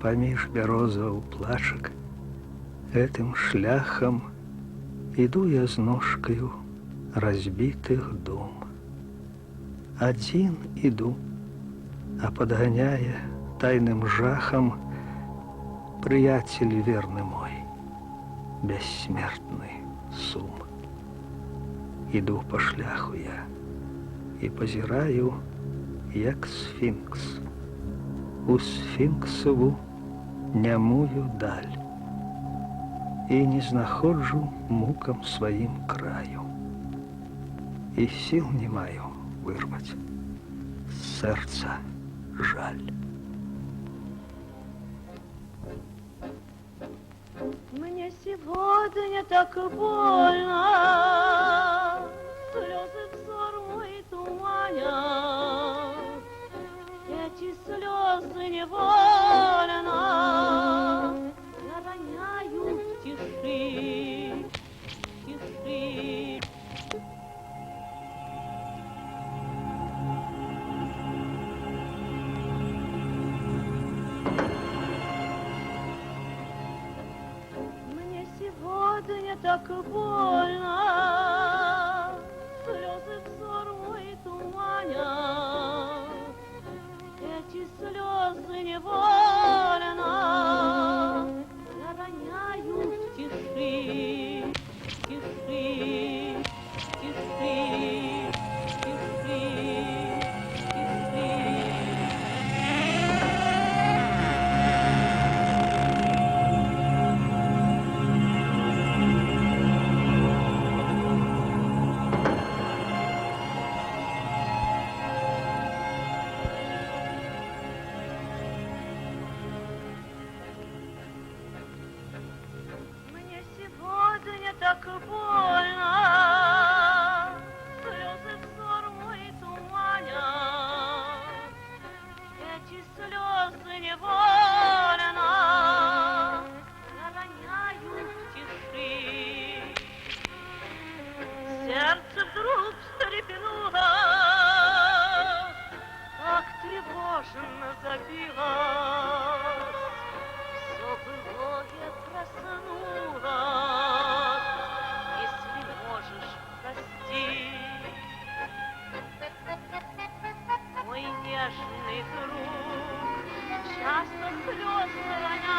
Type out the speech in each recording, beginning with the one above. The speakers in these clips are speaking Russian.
паміж бярозаў плачак, гэтым шляхам іду я з ножкаю разбітых дум. Адзін іду, а падганяе тайным жахам прыяцель верны мой, бессмертны сум. Іду па шляху я і пазіраю, як сфінкс, у сфінксаву нямую даль, і не знаходжу мукам сваім краю, і сіл не маю вырваць з сэрца жаль. Мне сегодня так больно, слезы взор мой туманят, эти слезы невольно я роняю в тиши, тиши. Сегодня так больно, слезы взор мой туманят, эти слезы невольно я роняю в тиши, тиши, тиши, тиши. Так больно, слезы взор мой туманят, эти слезы невольно я роняю в тиши. Сердце вдруг встрепенулось, так тревожно забилось, все былое проснулось. Мой нежный друг часто слезы роняет.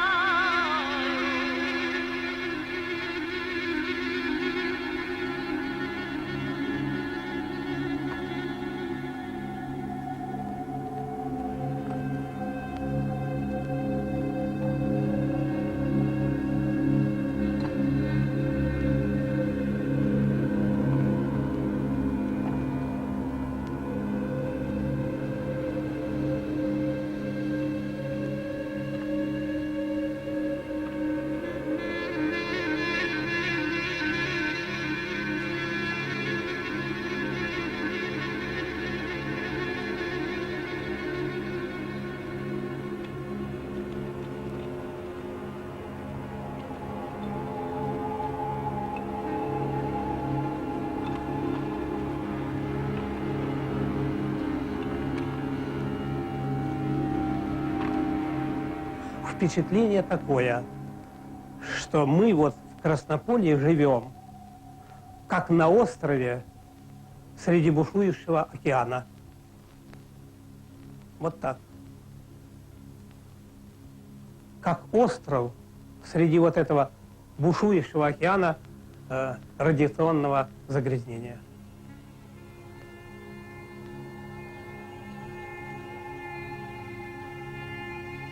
Впечатление такое, что мы вот в Краснополье живем, как на острове среди бушующего океана. Вот так. Как остров среди вот этого бушующего океана радиационного загрязнения.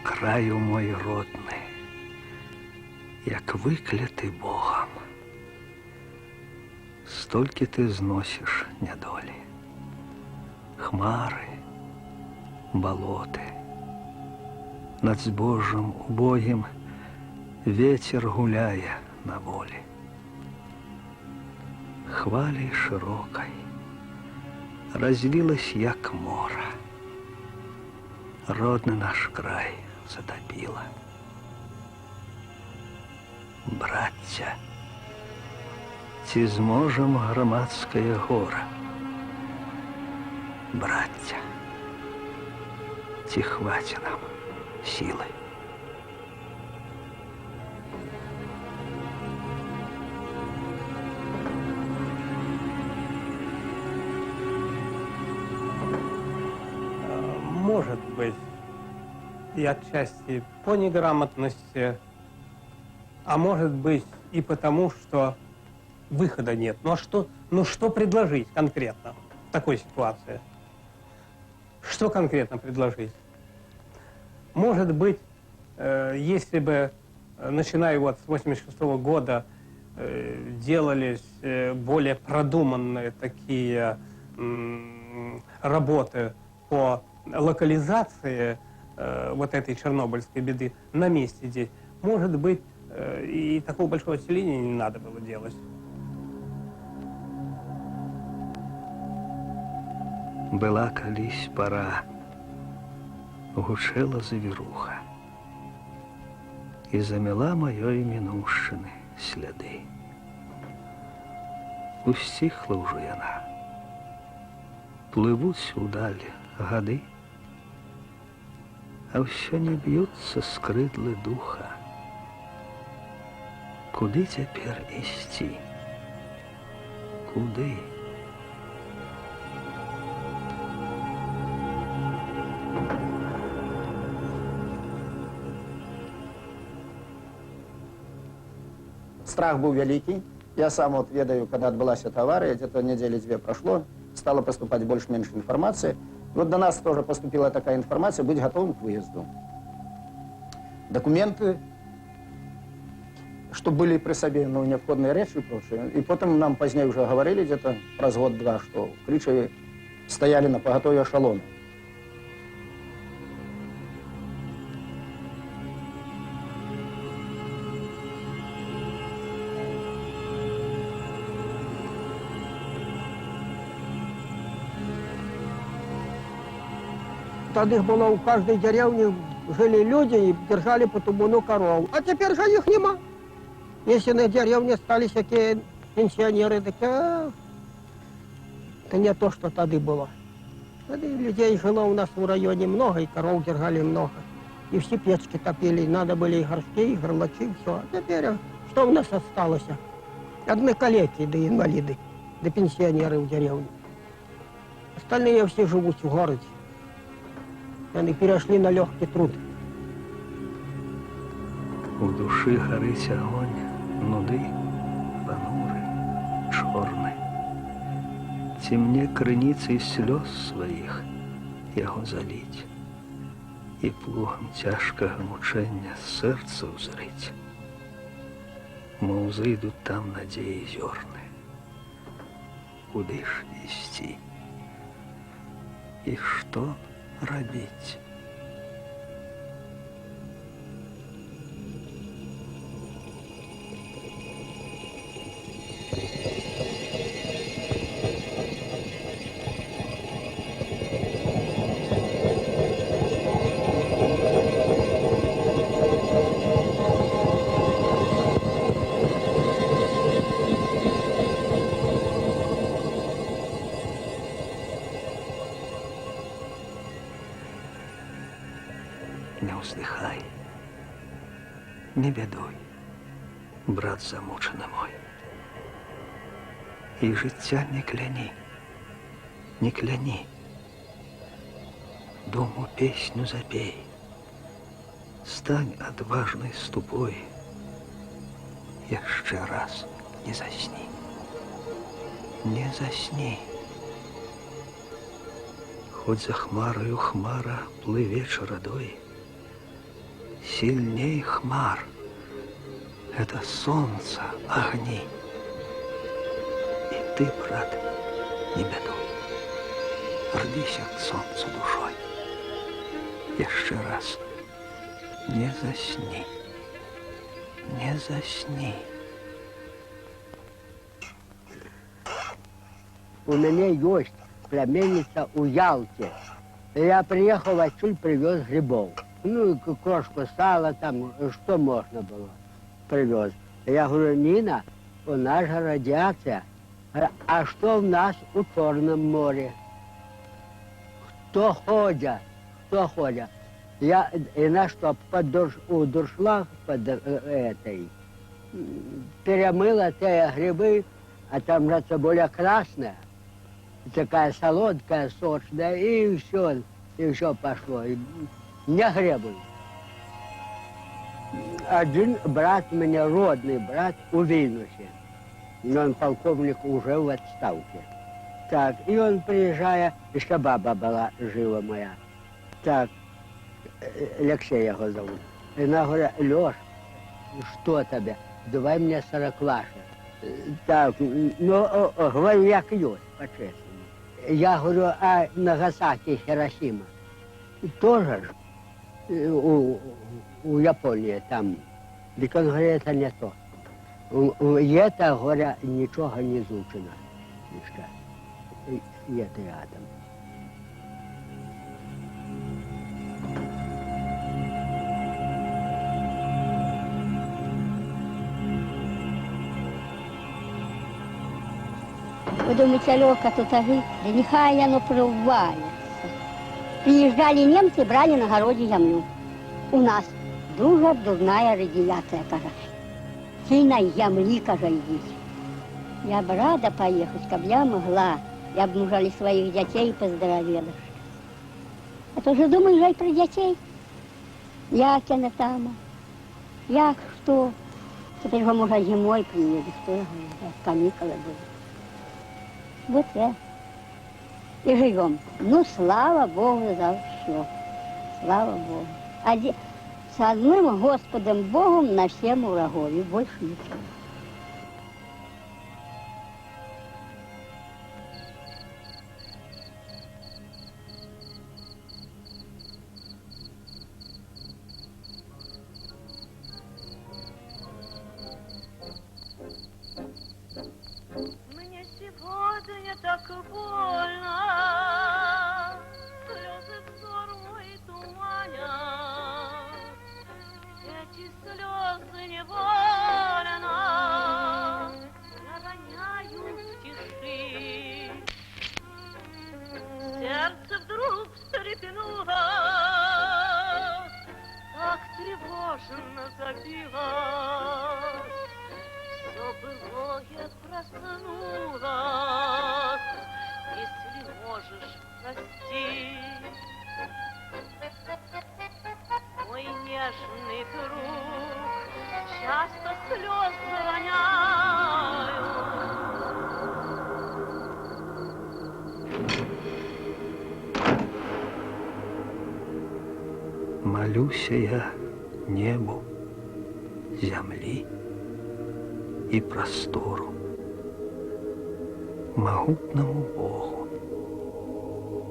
Краю мой родны, як выкляты Богом, столькі ты зносіш нядолі, хмары, балоты, над збожжам убогім ветер гуляе на волі. Хвалей широкой разлилась, як мора, родны наш край затопила. Браття, ці зможем громадское гора? Браття, ці хваці нам силы может быть, и отчасти по неграмотности, а может быть и потому, что выхода нет. Что предложить конкретно в такой ситуации? Что конкретно предложить? Может быть, если бы, начиная вот с 1986 года, делались более продуманные такие работы по локализации вот этой чернобыльской беды на месте здесь, может быть, и такого большого отселения не надо было делать. Была колись пора, гучэла завіруха, і замяла маёй мінуўшчыны сляды. Усціхла ўжо яна, плывуць удаль гады, а ўсё не б'юцца скрыдлы духа. Куды цяпер ісці? Куды? Страх был великий. Я сам вот ведаю, когда отбылась эта авария, где-то недели две прошло, стало поступать больше-меньше информации. Вот до нас тоже поступила такая информация, быть готовым к выезду. Документы, что были при себе, ну, необходные речи и прочее. И потом нам позднее уже говорили, где-то раз год-два, что в Кричеве стояли на поготове эшелоны. Тогда было у каждой деревни жили люди и держали по туману коров. А теперь же их нема. Если на деревне остались такие пенсионеры, так это не то, что тогда было. Тогда людей жило у нас в районе много, и коров держали много. И все печки топили, надо были и горшки, и горлачи, и все. А теперь что у нас осталось? Одни калеки, да инвалиды, да пенсионеры в деревне. Остальные все живут в городе. Они перешли на легкий труд. У душі горить огонь, нуди, понурий, чорний. Ці мне криницей сльоз своїх його залить, і плугом тяжкого мучення серце узрить. Мов зайдуть там надії зерни. Куди ж істи? І що робить? Не уздыхай, не бедуй, брат замучений мой. І життя не кляни, не кляни. Дому песню запей, стань отважной ступой. Еще раз не засни, не засни. Хоть за хмарою хмара плыве чародой, сильней хмар — это солнце, огни. И ты, брат, не бедуй, рвися к солнцу душой. Еще раз не засни, не засни. У меня есть племянница у Ялте. Я приехал отсюда, привез грибов. Ну, крошку сала, там, что можно было, привез. Я говорю, Нина, у нас же радиация. А что у нас у Черном море? Кто ходят? Кто ходят? Я, и на что, у дуршлаг под этой, перемыла те грибы, а там же цибуля красная, такая солодкая, сочная, и все. и все пошло. И не гребуй. Один брат у меня, родный брат, у Вильнюсе. Он полковник уже в отставке. Так, и он приезжая, еще баба была жива моя. Так, Алексей его зовут. И она говорит: Леш, что тебе? Давай мне 40 ваших. Так, ну, говорю, як есть, по-честному. Я говорю, а Нагасаки, Хиросима? Тоже ж у Японии там. Так он говорит, это не то. Это, говоря, ничего не изучено. И это рядом. Вы думаете, легко тут жить? Да нехай оно провалится. Приезжали немцы, брали на городе землю. У нас дуже дурная радиация, каже. Сильной земли, каже, идите. Я бы рада поехать, каб я могла. Я бы мужали своих детей поздоровела. А то же думаю, жаль про детей. Як я там, як что. Теперь же, может, зимой приедет, что я говорю, каникулы будут. Вот я. И живем. Ну, слава Богу за все. Слава Богу. С одним Господом Богом на всем врагове. Больше ничего. Мне сегодня так больно, слезы взор мой туманят. Эти слезы невольно я роняю в тиши. Сердце вдруг встрепенуло, так тревожно забилось. Все былое проснулось, если можешь простить. Мой нежный друг, часто слезы роняю. Молюся я небу, земли и простору, могутному Богу,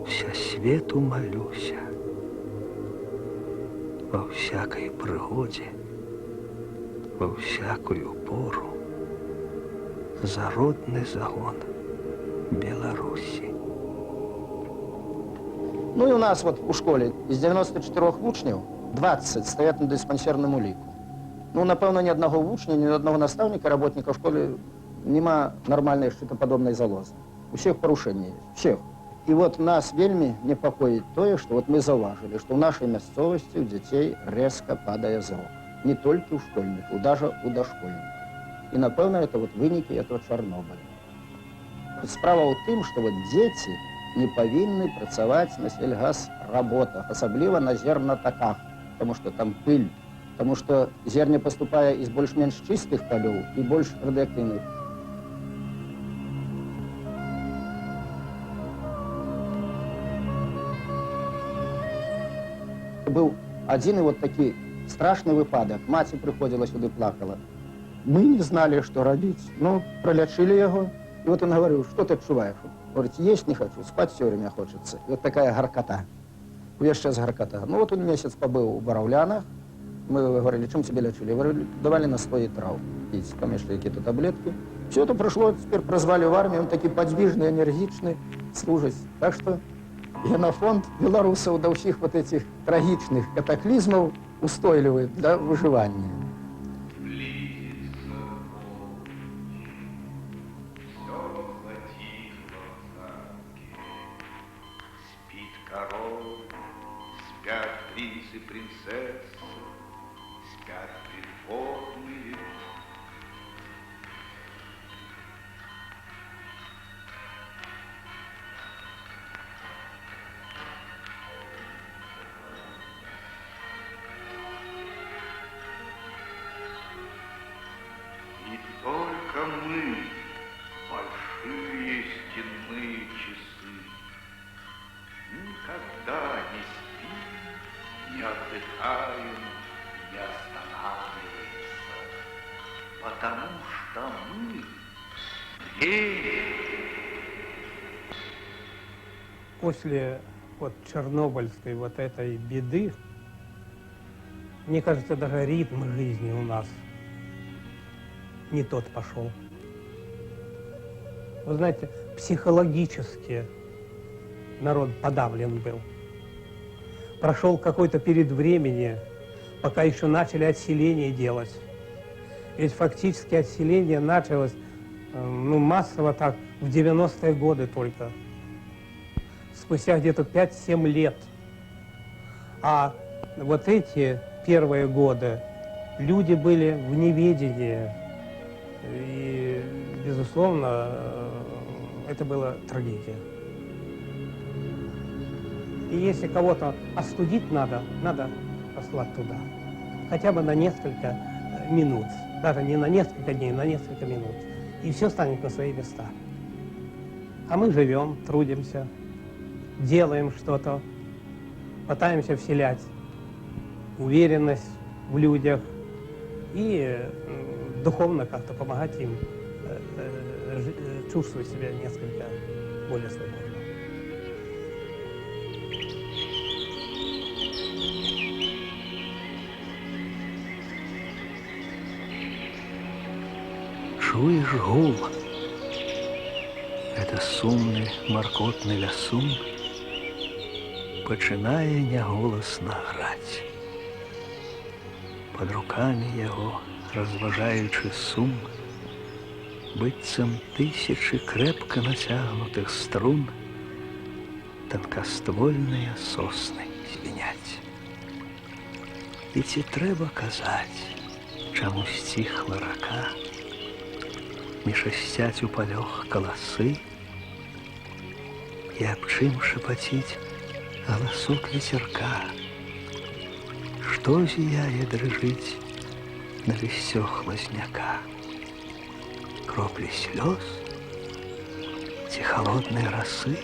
всесвету молюся, во всякой пригоде, во всякую пору, за родный загон Беларуси. Ну и у нас вот у школе из 94 учнів 20 стоять на диспансерному ліку. Ну, напевно, ні одного учня, ні одного наставника, работника в школі нема нормальної щитоподобної залози. У всіх порушення є, всіх. І от нас вельми непокоїть тое, що от ми зауважили, що в нашій місцевості у дітей резко падає зрок. Не тільки у школьників, навіть у дошкольників. І, напевно, це от виники цього Чорнобиля. Справа у тим, що от діти не повинні працювати на сільгазроботах, особливо на зернотаках, тому що там пиль, тому що зерня поступає із більш-менш чистих полів і більш радіоактивних. Був один вот такий страшний випадок. Мать приходила сюди, плакала. Ми не знали, що робити. Ну, пролечили його. И вот он говорил, что ты отчуваешь? Говорит, есть не хочу, спать все время хочется. И вот такая горкота. Я сейчас горкота. Ну вот он месяц побыл у Боровлянах. Мы говорили, чем тебе лечили? Говорили, давали настой трав. Пить, помешали какие-то таблетки. Все это прошло, теперь прозвали в армию. Он такой подвижный, энергичный, служит. Так что генофонд белорусов до всех вот этих трагичных катаклизмов устойливый для выживания. Король, спят принцы и принцессы, спят придворные. потому что мы две. После вот чернобыльской вот этой беды, мне кажется, даже ритм жизни у нас не тот пошел. Вы знаете, психологически народ подавлен был. Прошел какой-то период времени, пока еще начали отселение делать. Ведь фактически отселение началось массово так в 90-е годы только. Спустя где-то 5-7 лет. А вот эти первые годы люди были в неведении. И, безусловно, это была трагедия. И если кого-то остудить надо послать туда. Хотя бы на несколько минут. Даже не на несколько дней, на несколько минут. И все станет на свои места. А мы живем, трудимся, делаем что-то, пытаемся вселять уверенность в людях и духовно как-то помогать им чувствовать себя несколько более свободно. Чуєш гул? Это сумны, маркотны лясун пачынае няголасна граць. Под руками яго, разважаючы сум, быццам тысячи крепко нацягнутых струн, тонкоствольныя сосны звеняць. І ці трэба казаць, чаму сціхла рака, не шасцяць у палёх каласы, і аб чым шапаціць галасок ветерка, што зіяе дрыжыць на лісцёх лазняка. Кроплі слёз ці халоднай расы,